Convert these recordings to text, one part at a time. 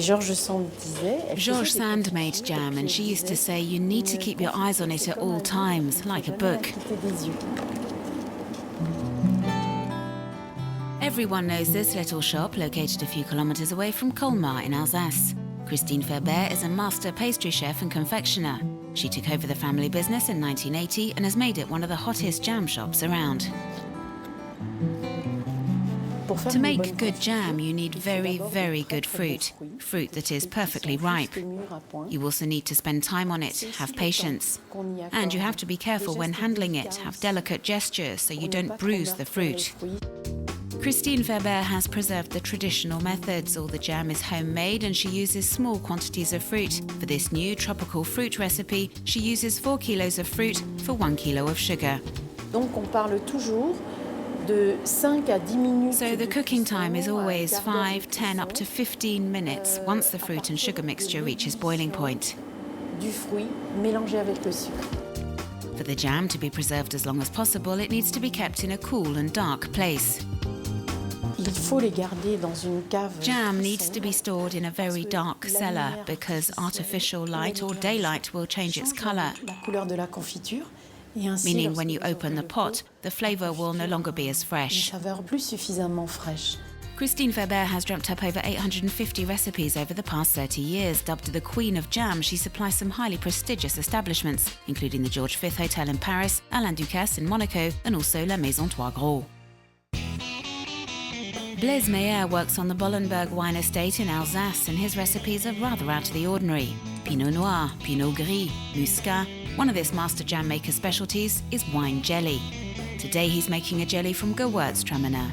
Georges Sand made jam, and she used to say you need to keep your eyes on it at all times, like a book. Everyone knows this little shop located a few kilometers away from Colmar in Alsace. Christine Ferber is a master pastry chef and confectioner. She took over the family business in 1980 and has made it one of the hottest jam shops around. To make good jam, you need very, very good fruit. Fruit that is perfectly ripe. You also need to spend time on it, have patience. And you have to be careful when handling it, have delicate gestures so you don't bruise the fruit. Christine Ferber has preserved the traditional methods. All the jam is homemade and she uses small quantities of fruit. For this new tropical fruit recipe, she uses 4 kilos of fruit for 1 kilo of sugar. So the cooking time is always 5, 10, up to 15 minutes once the fruit and sugar mixture reaches boiling point. For the jam to be preserved as long as possible, it needs to be kept in a cool and dark place. Jam needs to be stored in a very dark cellar because artificial light or daylight will change its colour. Meaning when you open the pot, the flavour will no longer be as fresh. Christine Ferber has dreamt up over 850 recipes over the past 30 years. Dubbed the Queen of Jam, she supplies some highly prestigious establishments, including the George V Hotel in Paris, Alain Ducasse in Monaco, and also La Maison Trois Gros. Blaise Meyer works on the Bollenberg wine estate in Alsace, and his recipes are rather out of the ordinary. Pinot Noir, Pinot Gris, Muscat. One of this master jam maker's specialties is wine jelly. Today he's making a jelly from Gewürztraminer.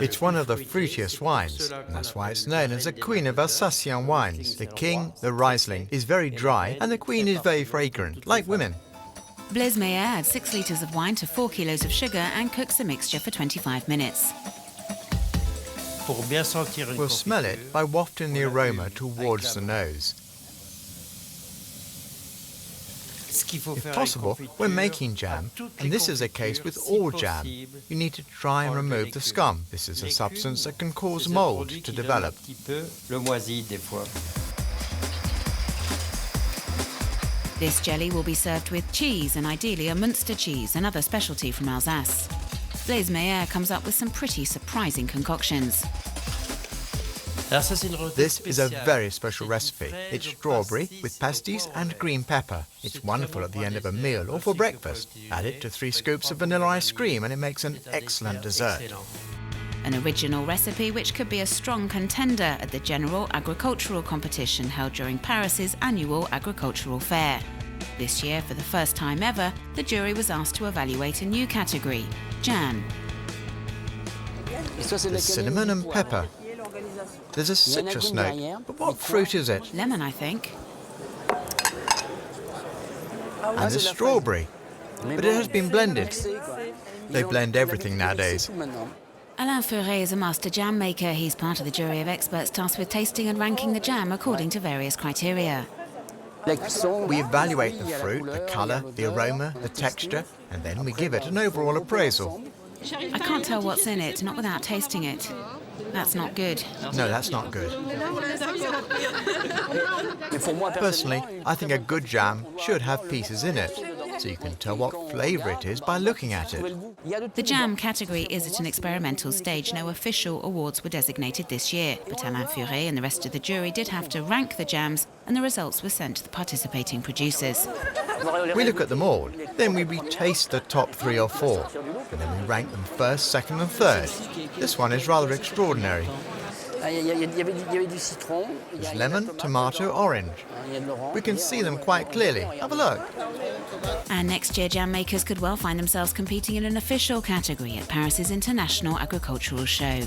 It's one of the fruitiest wines, and that's why it's known as the Queen of Alsatian wines. The king, the Riesling, is very dry, and the queen is very fragrant, like women. Blaise Meyer adds 6 litres of wine to 4 kilos of sugar and cooks the mixture for 25 minutes. We'll smell it by wafting the aroma towards the nose. If possible, when making jam, and this is the case with all jam, you need to try and remove the scum. This is a substance that can cause mould to develop. This jelly will be served with cheese, and ideally a Münster cheese, another specialty from Alsace. Blaise Meyer comes up with some pretty surprising concoctions. This is a very special recipe. It's strawberry with pastis and green pepper. It's wonderful at the end of a meal or for breakfast. Add it to 3 scoops of vanilla ice cream and it makes an excellent dessert. An original recipe which could be a strong contender at the General Agricultural Competition held during Paris's annual agricultural fair. This year, for the first time ever, the jury was asked to evaluate a new category, jam. There's cinnamon and pepper. There's a citrus note, but what fruit is it? Lemon, I think. And there's strawberry, but it has been blended. They blend everything nowadays. Alain Furet is a master jam maker. He's part of the jury of experts tasked with tasting and ranking the jam according to various criteria. We evaluate the fruit, the colour, the aroma, the texture, and then we give it an overall appraisal. I can't tell what's in it, not without tasting it. That's not good. No, that's not good. Personally, I think a good jam should have pieces in it, so you can tell what flavour it is by looking at it. The jam category is at an experimental stage. No official awards were designated this year, but Alain Furet and the rest of the jury did have to rank the jams, and the results were sent to the participating producers. We look at them all, then we retaste the top 3 or 4, and then we rank them first, second and third. This one is rather extraordinary. There's lemon, tomato, orange. We can see them quite clearly. Have a look. And next year, jam makers could well find themselves competing in an official category at Paris's International Agricultural Show.